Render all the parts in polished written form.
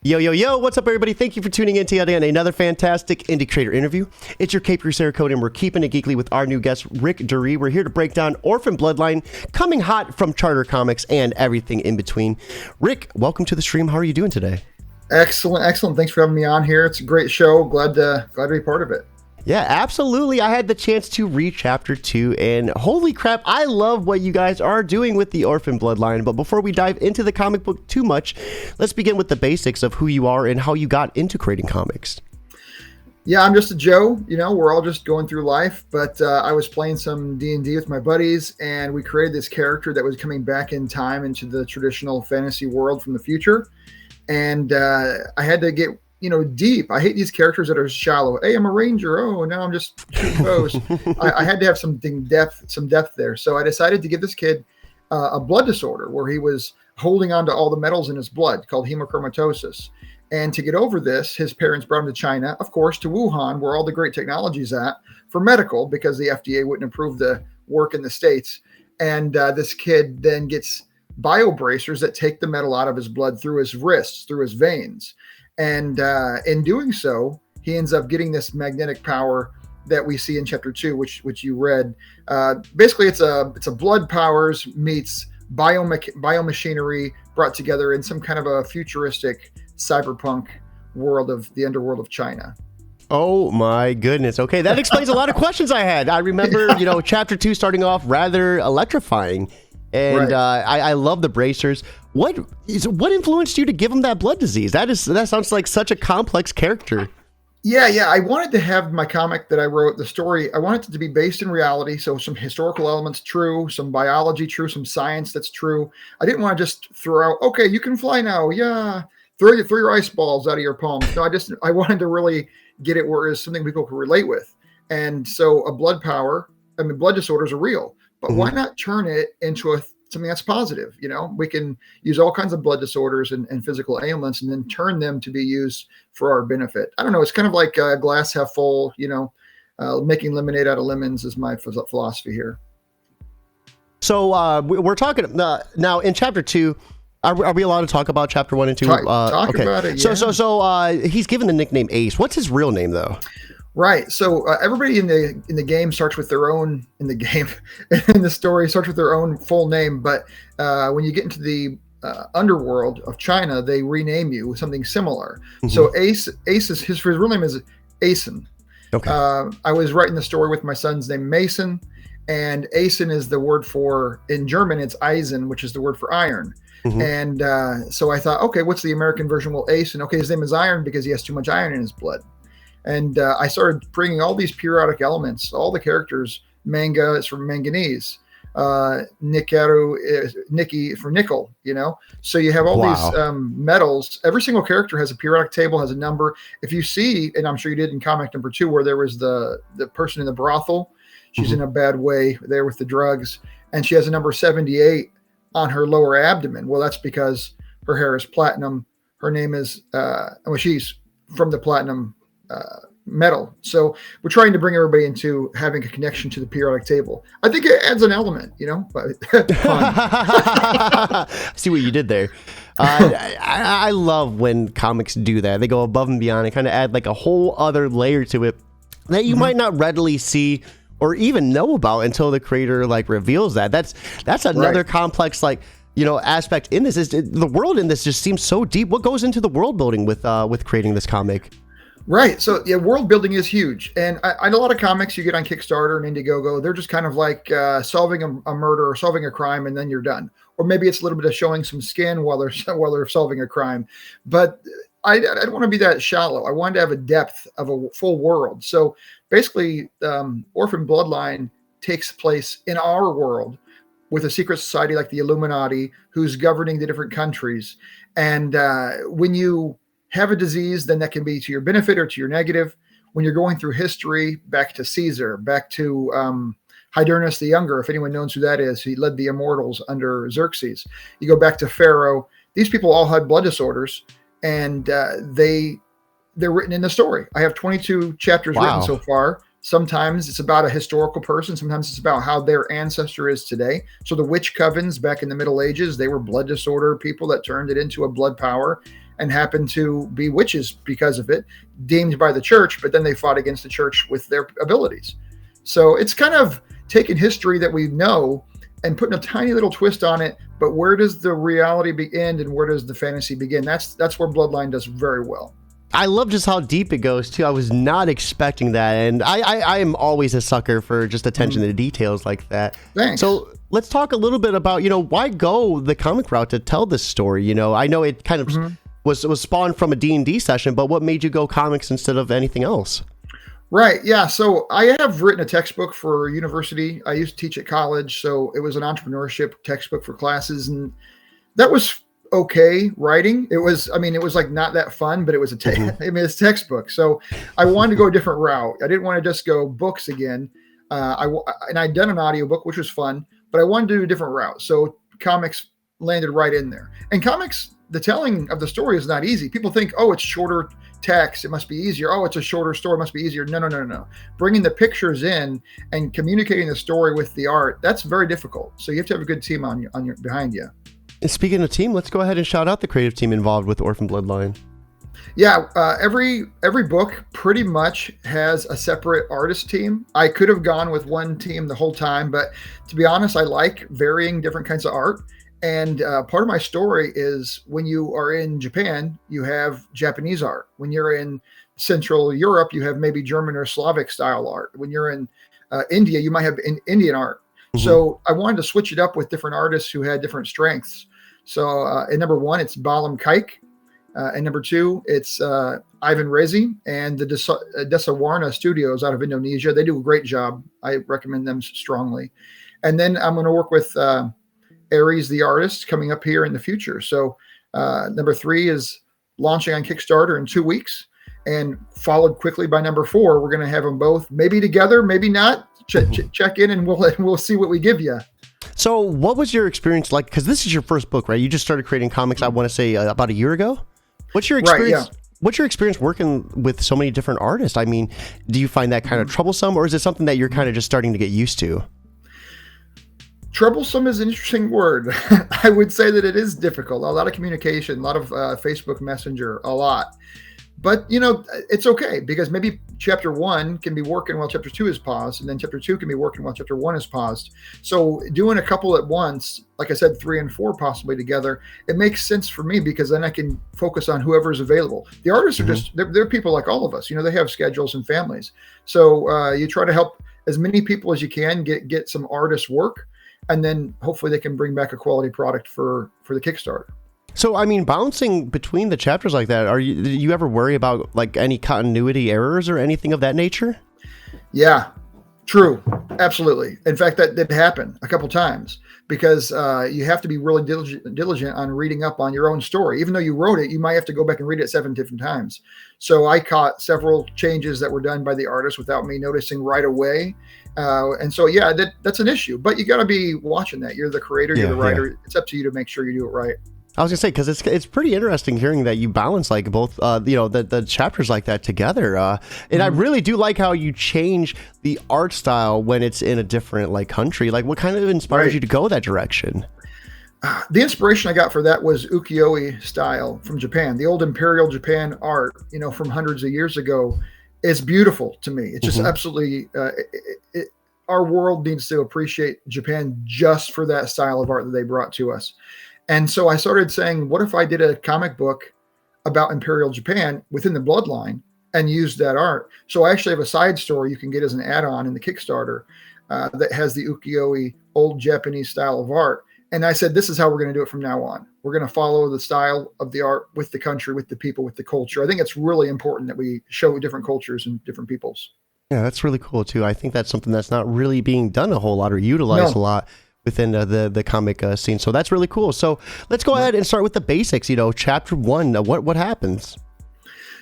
Yo, yo, yo, what's up, everybody? Thank you for tuning in to yet again another fantastic indie creator interview. It's your Cape Crusader Code, and we're keeping it geekly with our new guest, Rick Duree. We're here to break down Orphan Bloodline, coming hot from Charter Comics and everything in between. Rick, welcome to the stream. How are you doing today? Excellent, excellent. Thanks for having me on here. It's a great show. Glad to be part of it. Yeah, absolutely. I had the chance to read Chapter 2, and holy crap, I love what you guys are doing with the Orphan Bloodline. But before we dive into the comic book too much, let's begin with the basics of who you are and how you got into creating comics. Yeah, I'm just a Joe. You know, we're all just going through life. But I was playing some D&D with my buddies, and we created this character that was coming back in time into the traditional fantasy world from the future. And I had to get deep. I hate these characters that are shallow. Hey, I'm a ranger. Oh, now I'm just shooting bows. I had to have some depth there. So I decided to give this kid a blood disorder where he was holding on to all the metals in his blood called hemochromatosis. And to get over this, his parents brought him to China, of course, to Wuhan, where all the great technology's at for medical, because the FDA wouldn't approve the work in the States. And this kid then gets bio bracers that take the metal out of his blood through his wrists, through his veins. And in doing so, he ends up getting this magnetic power that we see in Chapter 2, which you read. Basically, it's a blood powers meets biomachinery brought together in some kind of a futuristic cyberpunk world of the underworld of China. Oh my goodness. Okay, that explains a lot of questions I had. I remember, Chapter 2 starting off rather electrifying. And right. I love the bracers. What influenced you to give him that blood disease? That sounds like such a complex character. Yeah. I wanted to have my comic that I wrote, the story, I wanted it to be based in reality. So some historical elements true, some biology true, some science that's true. I didn't want to just throw out, okay, you can fly now. Yeah. Throw your ice balls out of your palms. No, I wanted to really get it where it's something people could relate with. And so blood disorders are real. But why not turn it into something that's positive? We can use all kinds of blood disorders and physical ailments and then turn them to be used for our benefit. I don't know. It's kind of like a glass half full, making lemonade out of lemons is my philosophy here. So we're talking now in Chapter 2. Are we allowed to talk about Chapter 1 and 2? Talk about it, yeah. So he's given the nickname Ace. What's his real name, though? Right. So everybody in the game starts with their own in the story starts with their own full name. But when you get into the underworld of China, they rename you with something similar. Mm-hmm. So Ace is his real name is Asen. Okay. I was writing the story with my son's name Mason, and Asen is the word for, in German it's Eisen, which is the word for iron. Mm-hmm. And so I thought, okay, what's the American version? Well, Asen. Okay, his name is Iron because he has too much iron in his blood. And I started bringing all these periodic elements, all the characters. Manga is from manganese. Nikaru is Nikki for nickel, So you have all these metals. Every single character has a periodic table, has a number. If you see, and I'm sure you did in comic number 2, where there was the person in the brothel. She's in a bad way there with the drugs. And she has a number 78 on her lower abdomen. Well, that's because her hair is platinum. Her name is, she's from the platinum metal. So we're trying to bring everybody into having a connection to the periodic table. I think it adds an element, but I see what you did there. I love when comics do that. They go above and beyond and kind of add like a whole other layer to it that you might not readily see or even know about until the creator reveals that. That's another complex aspect in this. Is the world in this just seems so deep. What goes into the world building with creating this comic? Right. So yeah, world building is huge. And I know a lot of comics you get on Kickstarter and Indiegogo, they're just kind of like solving a murder or solving a crime and then you're done. Or maybe it's a little bit of showing some skin while they're solving a crime. But I don't want to be that shallow. I wanted to have a depth of a full world. So basically, Orphan Bloodline takes place in our world with a secret society like the Illuminati who's governing the different countries. And when you have a disease, then that can be to your benefit or to your negative. When you're going through history, back to Caesar, back to Hydernus the Younger, if anyone knows who that is, he led the immortals under Xerxes. You go back to Pharaoh. These people all had blood disorders, and they're written in the story. I have 22 chapters written so far. Sometimes it's about a historical person. Sometimes it's about how their ancestor is today. So the witch covens back in the Middle Ages, they were blood disorder people that turned it into a blood power. and happened to be witches because of it, deemed by the church, but then they fought against the church with their abilities. So it's kind of taking history that we know and putting a tiny little twist on it, but where does the reality begin and where does the fantasy begin? That's where Bloodline does very well. I love just how deep it goes too. I was not expecting that, and I am always a sucker for just attention to details like that. Thanks. So let's talk a little bit about, why go the comic route to tell this story? I know it kind of was spawned from a D&D session, but what made you go comics instead of anything else? Right. Yeah. So I have written a textbook for university. I used to teach at college, so it was an entrepreneurship textbook for classes, and that was okay writing. It was like not that fun, but it was it's textbook. So I wanted to go a different route. I didn't want to just go books again. And I'd done an audiobook, which was fun, but I wanted to do a different route. So comics landed right in there. And comics, the telling of the story is not easy. People think, oh, it's shorter text, it must be easier. Oh, it's a shorter story, it must be easier. No. Bringing the pictures in and communicating the story with the art, that's very difficult. So you have to have a good team on your behind you. And speaking of team, let's go ahead and shout out the creative team involved with Orphan Bloodline. Yeah, every book pretty much has a separate artist team. I could have gone with one team the whole time, but to be honest, I like varying different kinds of art. And part of my story is when you are in Japan, you have Japanese art. When you're in Central Europe, you have maybe German or Slavic style art. When you're in India, you might have Indian art. So I wanted to switch it up with different artists who had different strengths. So in number one, it's Balam Kaik. And number two, it's Ivan Rezi and the Desawarna Studios out of Indonesia. They do a great job. I recommend them strongly. And then I'm going to work with Aries, the artist, coming up here in the future. So number three is launching on Kickstarter in 2 weeks, and followed quickly by number four. We're going to have them both maybe together, maybe not. Check in and we'll see what we give you. So what was your experience like? Because this is your first book, right? You just started creating comics, I want to say about a year ago. What's your experience? Right, yeah. What's your experience working with so many different artists? I mean, do you find that kind of troublesome, or is it something that you're kind of just starting to get used to? Troublesome is an interesting word. I would say that it is difficult. A lot of communication, a lot of Facebook Messenger, a lot. But, it's okay, because maybe chapter one can be working while chapter two is paused, and then chapter two can be working while chapter one is paused. So doing a couple at once, like I said, 3 and 4 possibly together, it makes sense for me, because then I can focus on whoever's available. The artists are just, they're people like all of us. They have schedules and families. So you try to help as many people as you can get some artist work, and then hopefully they can bring back a quality product for the Kickstarter. So, I mean, bouncing between the chapters like that, do you ever worry about like any continuity errors or anything of that nature? Yeah, true. Absolutely. In fact, that did happen a couple times, because you have to be really diligent on reading up on your own story. Even though you wrote it, you might have to go back and read it 7 different times. So I caught several changes that were done by the artist without me noticing right away. And so, yeah, that's an issue. But you got to be watching that. You're the creator, you're the writer. Yeah. It's up to you to make sure you do it right. I was gonna say, because it's pretty interesting hearing that you balance like both, the chapters like that together. And I really do like how you change the art style when it's in a different like country. Like, what kind of inspires you to go that direction? The inspiration I got for that was ukiyo-e style from Japan, the old Imperial Japan art, from hundreds of years ago. It's beautiful to me. It's just absolutely. Our world needs to appreciate Japan just for that style of art that they brought to us. And so I started saying, what if I did a comic book about Imperial Japan within the Bloodline and used that art? So I actually have a side story you can get as an add-on in the Kickstarter that has the ukiyo-e old Japanese style of art. And I said, this is how we're going to do it from now on. We're going to follow the style of the art with the country, with the people, with the culture. I think it's really important that we show different cultures and different peoples. Yeah, that's really cool too. I think that's something that's not really being done a whole lot or utilized a lot within the comic scene. So that's really cool. So let's go ahead and start with the basics. Chapter 1, what happens?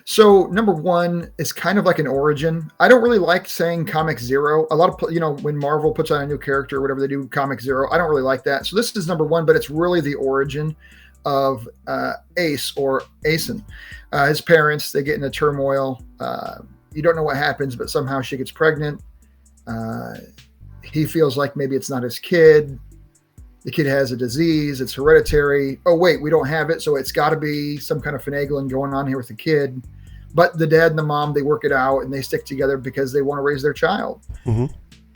So number 1 is kind of like an origin. I don't really like saying comic 0. A lot of, when Marvel puts on a new character or whatever, they do comic 0. I don't really like that. So this is number 1, but it's really the origin of Ace or Asen. His parents, they get into turmoil. You don't know what happens, but somehow she gets pregnant. He feels like maybe it's not his kid. the kid has a disease, it's hereditary. Oh, wait, we don't have it, so it's got to be some kind of finagling going on here with the kid. But the dad and the mom, they work it out and they stick together because they want to raise their child. Mm-hmm.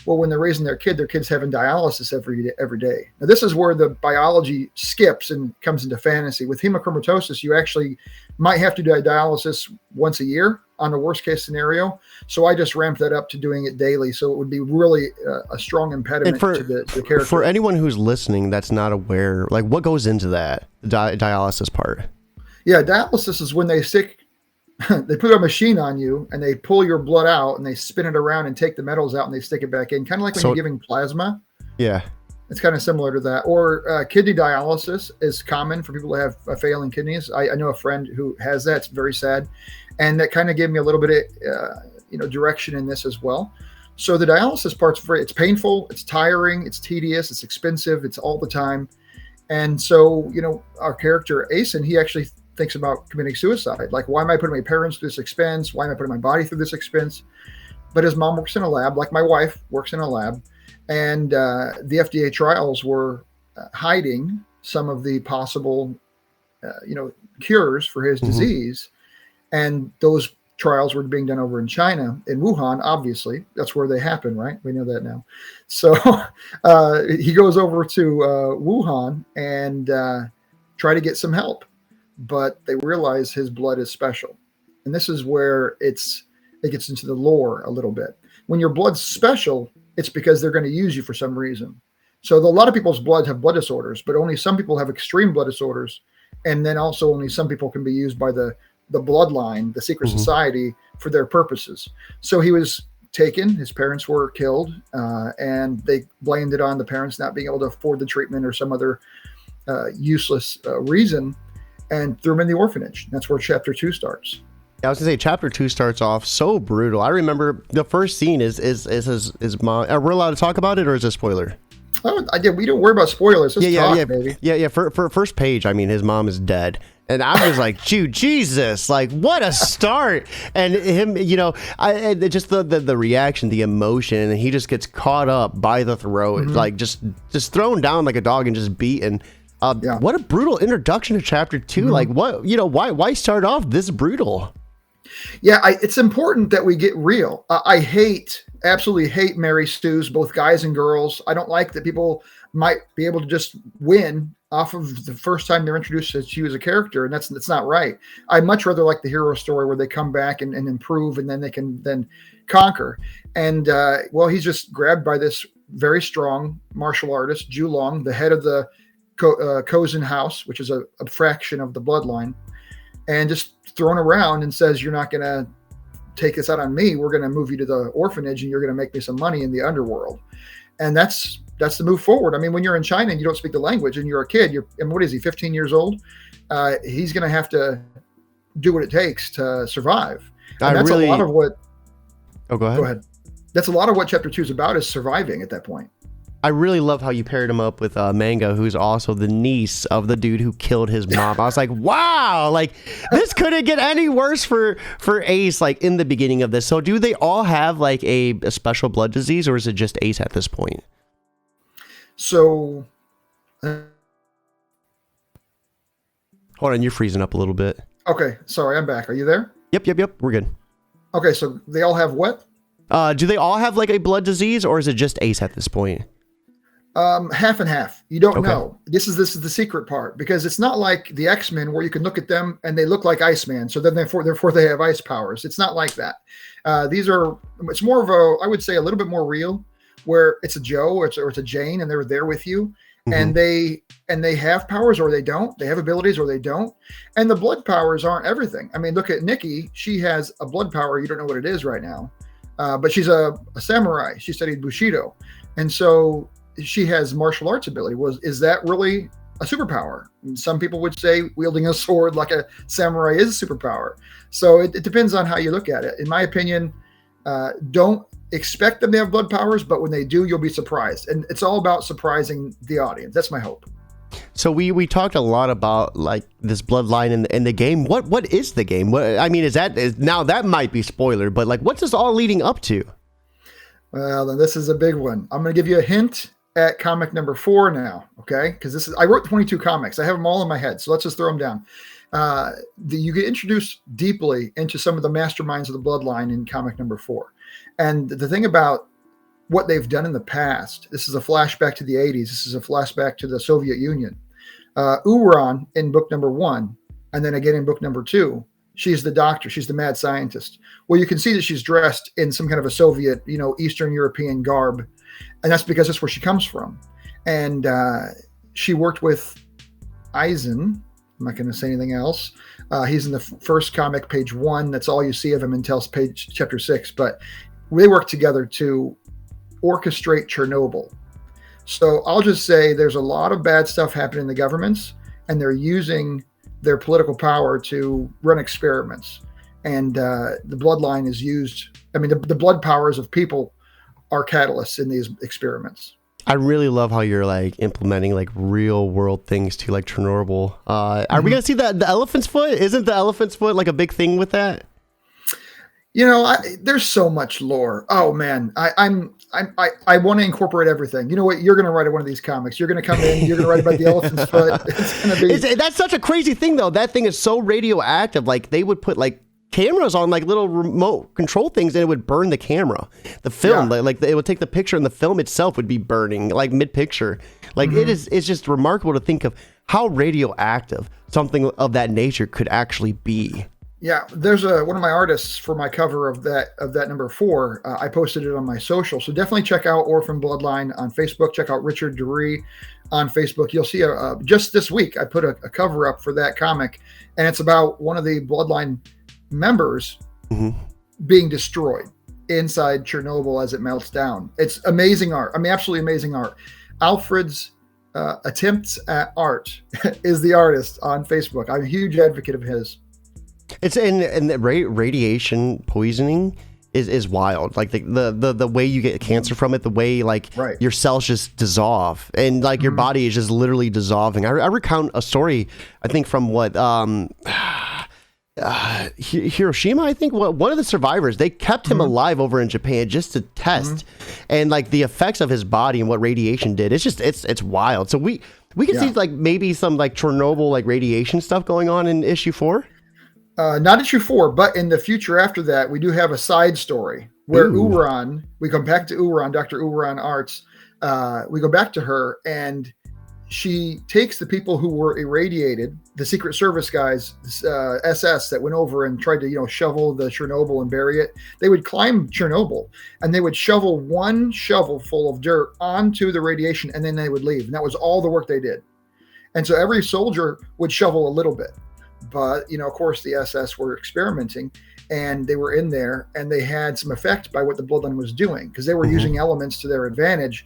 Well, when they're raising their kid's having dialysis every day. Now, this is where the biology skips and comes into fantasy. With hemochromatosis, you actually might have to do dialysis once a year on the worst case scenario. So I just ramped that up to doing it daily. So it would be really a strong impediment to the character. For anyone who's listening that's not aware, like what goes into that dialysis part? Yeah, dialysis is when they put a machine on you and they pull your blood out and they spin it around and take the metals out and they stick it back in, kind of like when you're giving plasma. Yeah. It's kind of similar to that. Or kidney dialysis is common for people who have failing kidneys. I know a friend who has that. It's very sad. And that kind of gave me a little bit of direction in this as well. So the dialysis part's free. It's painful. It's tiring. It's tedious. It's expensive. It's all the time. And so, our character, Asen, he actually thinks about committing suicide. Like, why am I putting my parents through this expense? Why am I putting my body through this expense? But his mom works in a lab, like my wife works in a lab. And the FDA trials were hiding some of the possible, cures for his disease. And those trials were being done over in China, in Wuhan, obviously. That's where they happen, right? We know that now. So he goes over to Wuhan and try to get some help. But they realize his blood is special. And this is where it gets into the lore a little bit. When your blood's special, it's because they're going to use you for some reason. So a lot of people's blood have blood disorders, but only some people have extreme blood disorders. And then also only some people can be used by the bloodline, the secret society, for their purposes. So he was taken, his parents were killed, and they blamed it on the parents not being able to afford the treatment or some other useless reason, and threw him in the orphanage. That's where chapter 2 starts. I was gonna say chapter 2 starts off so brutal. I remember the first scene is his mom. Are we allowed to talk about it, or is it a spoiler? Oh, we don't worry about spoilers. Just talk, baby. Yeah. For first page, I mean, his mom is dead, and I was like, Jesus, like what a start! And him, just the reaction, the emotion, and he just gets caught up by the throat, like just thrown down like a dog and just beaten. What a brutal introduction to chapter 2. Like what, why start off this brutal? Yeah, it's important that we get real. I absolutely hate Mary Stu's, both guys and girls. I don't like that people might be able to just win off of the first time they're introduced that she was a character, and that's not right. I'd much rather like the hero story where they come back and improve, and then they can then conquer. And he's just grabbed by this very strong martial artist, Julong, the head of the Kozin house, which is a fraction of the bloodline, and just thrown around and says, you're not going to take this out on me. We're going to move you to the orphanage and you're going to make me some money in the underworld. And that's the move forward. I mean, when you're in China and you don't speak the language and you're a kid, what is he, 15 years old? He's going to have to do what it takes to survive. And that's a lot of what... Oh, go ahead. That's a lot of what chapter 2 is about, is surviving at that point. I really love how you paired him up with Manga, who's also the niece of the dude who killed his mom. I was like, wow, like this couldn't get any worse for Ace, like in the beginning of this. So do they all have like a special blood disease, or is it just Ace at this point? So hold on, you're freezing up a little bit. Okay, sorry, I'm back. Are you there? Yep, we're good. Okay, so they all have what? Do they all have like a blood disease, or is it just Ace at this point? Half and half. You don't know. This is the secret part, because it's not like the X-Men where you can look at them and they look like Iceman, so then therefore they have ice powers. It's not like that. It's more of I would say a little bit more real, where it's a Joe or it's a Jane and they're there with you, and they have powers or they don't. They have abilities or they don't. And the blood powers aren't everything. I mean, look at Nikki. She has a blood power. You don't know what it is right now, but she's a samurai. She studied Bushido, and so she has martial arts ability. Is that really a superpower? And some people would say wielding a sword like a samurai is a superpower. So it depends on how you look at it. In my opinion, don't expect them to have blood powers, but when they do, you'll be surprised. And it's all about surprising the audience. That's my hope. So we talked a lot about like this bloodline in the game. What is the game? Now that might be spoiler, but like what's this all leading up to? Well, then this is a big one. I'm going to give you a hint. at comic number 4 now, okay? Because I wrote 22 comics. I have them all in my head, so let's just throw them down. You get introduced deeply into some of the masterminds of the Bloodline in comic number 4. And the thing about what they've done in the past, this is a flashback to the 80s. This is a flashback to the Soviet Union. Uran in book number 1, and then again in book number 2, she's the doctor. She's the mad scientist. Well, you can see that she's dressed in some kind of a Soviet, Eastern European garb. And that's because that's where she comes from. And she worked with Eisen. I'm not going to say anything else. He's in the first comic, page 1. That's all you see of him until chapter 6. But they work together to orchestrate Chernobyl. So I'll just say there's a lot of bad stuff happening in the governments, and they're using their political power to run experiments. And the Bloodline is used. I mean, the blood powers of people are catalysts in these experiments. I really love how you're like implementing like real world things to like Chernobyl. Are we gonna see the elephant's foot? Isn't the elephant's foot like a big thing with that? There's so much lore. Oh man, I want to incorporate everything. You know what? You're gonna write one of these comics. You're gonna come in. You're gonna write about the elephant's foot. It's gonna be. That's such a crazy thing though. That thing is so radioactive. Like they would put like cameras on like little remote control things, and it would burn the camera, the film. Like it would take the picture, and the film itself would be burning like mid picture. Like it's just remarkable to think of how radioactive something of that nature could actually be. Yeah, there's one of my artists for my cover of that number 4. I posted it on my social, so definitely check out Orphan Bloodline on Facebook. Check out Richard Duree on Facebook. You'll see just this week I put a cover up for that comic, and it's about one of the Bloodline members being destroyed inside Chernobyl as it melts down. It's amazing art. I mean, absolutely amazing art. Alfred's attempts at art is the artist on Facebook. I'm a huge advocate of his. It's and the radiation poisoning is wild. Like the way you get cancer from it, the way like your cells just dissolve, and like your body is just literally dissolving. I recount a story, I think from what Hiroshima, I think one of the survivors, they kept him alive over in Japan just to test and like the effects of his body and what radiation did. It's just it's wild. So we can see like maybe some like Chernobyl like radiation stuff going on in issue 4. Not issue 4, but in the future after that, we do have a side story where Uran, we come back to Uran, Dr. Uran Arts. We go back to her, and she takes the people who were irradiated, the Secret Service guys, SS that went over and tried to, shovel the Chernobyl and bury it. They would climb Chernobyl, and they would shovel one shovel full of dirt onto the radiation, and then they would leave. And that was all the work they did. And so every soldier would shovel a little bit. But, of course, the SS were experimenting, and they were in there, and they had some effect by what the Bloodline was doing, because they were using elements to their advantage.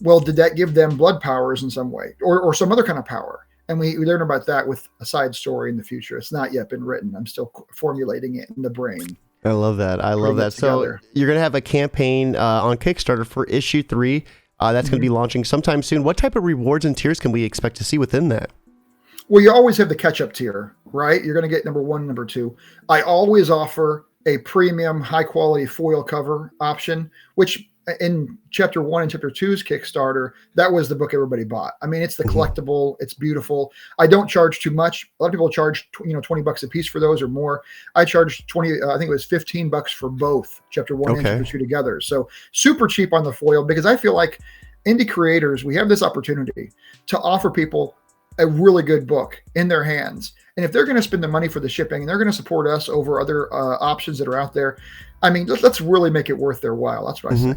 Well, did that give them blood powers in some way, or some other kind of power? And we learn about that with a side story in the future. It's not yet been written. I'm still formulating it in the brain. I love that. So you're going to have a campaign on Kickstarter for issue 3. That's going to be launching sometime soon. What type of rewards and tiers can we expect to see within that? Well, you always have the catch-up tier, right? You're going to get number 1, number 2. I always offer a premium, high-quality foil cover option, which in chapter 1 and chapter 2's Kickstarter, that was the book everybody bought. I mean, it's the collectible. It's beautiful. I don't charge too much. A lot of people charge, $20 a piece for those or more. I charged I think it was $15 for both chapter 1 and chapter 2 together. So super cheap on the foil, because I feel like indie creators, we have this opportunity to offer people a really good book in their hands. And if they're going to spend the money for the shipping, and they're going to support us over other options that are out there, I mean, let's really make it worth their while. That's what I say.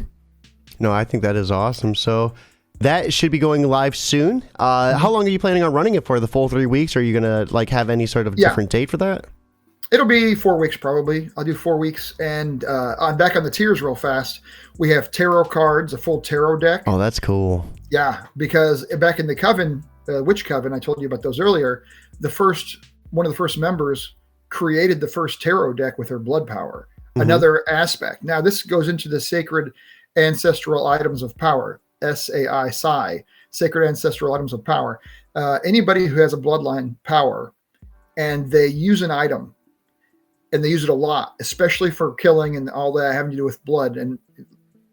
No, I think that is awesome. So that should be going live soon. How long are you planning on running it for? The full 3 weeks? Or are you going to like have any sort of different date for that? It'll be 4 weeks probably. I'll do 4 weeks. And I'm back on the tiers real fast. We have tarot cards, a full tarot deck. Oh, that's cool. Yeah, because back in the Coven, Witch Coven, I told you about those earlier, one of the first members created the first tarot deck with her blood power. Another aspect. Now, this goes into the sacred ancestral items of power, SAI, sacred ancestral items of power. Anybody who has a bloodline power and they use an item, and they use it a lot, especially for killing and all that having to do with blood and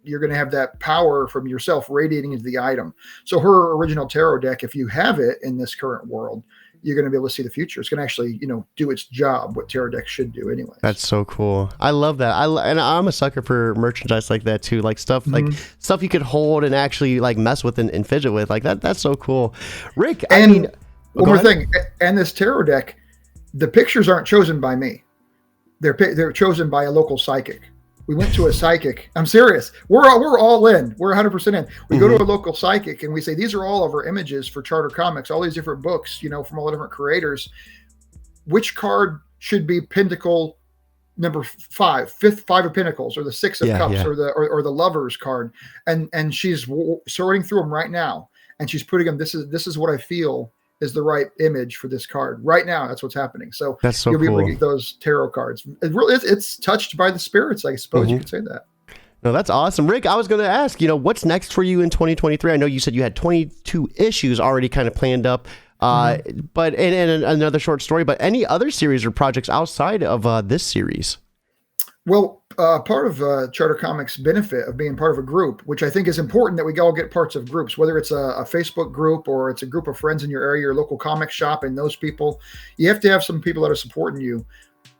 you're going to have that power from yourself radiating into the item. So her original tarot deck, if you have it in this current world, you're going to be able to see the future. It's going to actually, do its job, what tarot decks should do anyway. That's so cool. I love that. And I'm a sucker for merchandise like that too. Like stuff like stuff you could hold and actually like mess with and fidget with. Like that's so cool. Rick, one more thing. And this tarot deck, the pictures aren't chosen by me. They're chosen by a local psychic. We went to a psychic. I'm serious. We're all in. We're 100% in. We go to a local psychic and we say, these are all of our images for Charter Comics, all these different books, from all the different creators. Which card should be Pentacle number 5, Five of Pentacles, or the Six of Cups, or the Lovers card? And she's sorting through them right now, and she's putting them. This is what I feel is the right image for this card right now. That's what's happening. So that's so you'll be cool. able to get those tarot cards. It's touched by the spirits, I suppose you could say that. No, that's awesome. Rick, I was going to ask, what's next for you in 2023? I know you said you had 22 issues already kind of planned up, but and another short story, but any other series or projects outside of this series? Well, part of Charter Comics' benefit of being part of a group, which I think is important that we all get parts of groups, whether it's a Facebook group or it's a group of friends in your area, your local comic shop, and those people, you have to have some people that are supporting you.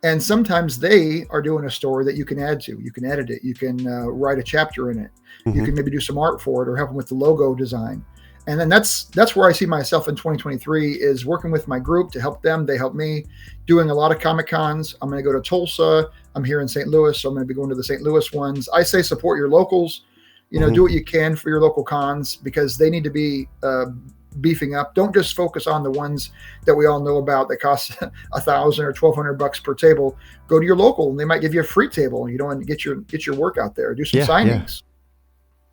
And sometimes they are doing a story that you can add to. You can edit it. You can write a chapter in it. You can maybe do some art for it or help them with the logo design. And then that's where I see myself in 2023 is working with my group to help them. They help me, doing a lot of Comic Cons. I'm going to go to Tulsa. I'm here in St. Louis, so I'm going to be going to the St. Louis ones. I say support your locals. Do what you can for your local cons because they need to be beefing up. Don't just focus on the ones that we all know about that cost $1,000 or $1,200 per table. Go to your local, and they might give you a free table. And get your work out there. Do some signings.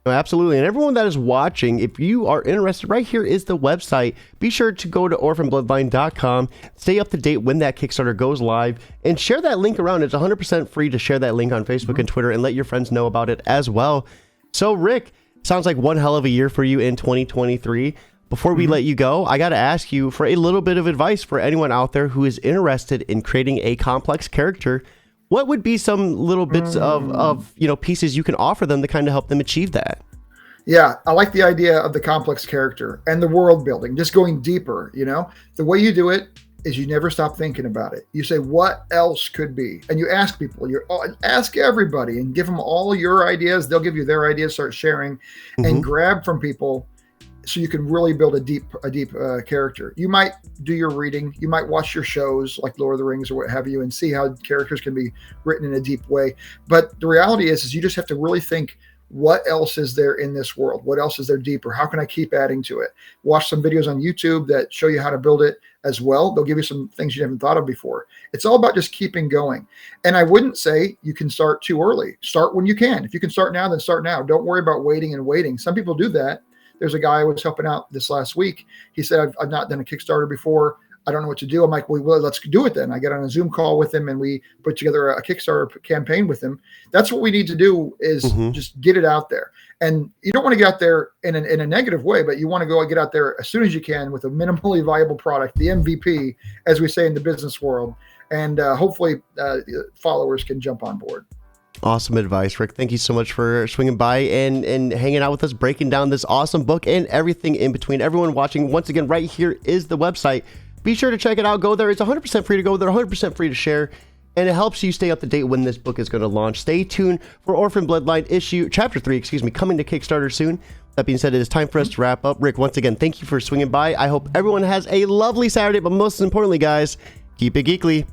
Absolutely. And everyone that is watching, if you are interested, right here is the website. Be sure to go to orphanbloodline.com, stay up to date when that Kickstarter goes live, and share that link around. It's 100% free to share that link on Facebook and Twitter and let your friends know about it as well. So, Rick, sounds like one hell of a year for you in 2023. Before we let you go, I got to ask you for a little bit of advice for anyone out there who is interested in creating a complex character. What would be some little bits of pieces you can offer them to kind of help them achieve that? Yeah, I like the idea of the complex character and the world building, just going deeper. The way you do it is you never stop thinking about it. You say, what else could be? And you ask people, ask everybody and give them all your ideas. They'll give you their ideas, start sharing and grab from people. So you can really build a deep character. You might do your reading. You might watch your shows like Lord of the Rings or what have you and see how characters can be written in a deep way. But the reality is you just have to really think, what else is there in this world? What else is there deeper? How can I keep adding to it? Watch some videos on YouTube that show you how to build it as well. They'll give you some things you haven't thought of before. It's all about just keeping going. And I wouldn't say you can start too early. Start when you can. If you can start now, then start now. Don't worry about waiting. Some people do that. There's a guy I was helping out this last week. He said, I've not done a Kickstarter before. I don't know what to do. I'm like, well, let's do it then. I get on a Zoom call with him and we put together a Kickstarter campaign with him. That's what we need to do is just get it out there. And you don't want to get out there in a negative way, but you want to go and get out there as soon as you can with a minimally viable product, the MVP, as we say in the business world. And hopefully followers can jump on board. Awesome advice, Rick. Thank you so much for swinging by and hanging out with us, breaking down this awesome book and everything in between. Everyone watching, once again, right here is the website. Be sure to check it out. Go there. It's 100% free to go there, 100% free to share, and it helps you stay up to date when this book is going to launch. Stay tuned for Orphan Bloodline Chapter 3, coming to Kickstarter soon. That being said, it is time for us to wrap up. Rick, once again, thank you for swinging by. I hope everyone has a lovely Saturday, but most importantly, guys, keep it geekly.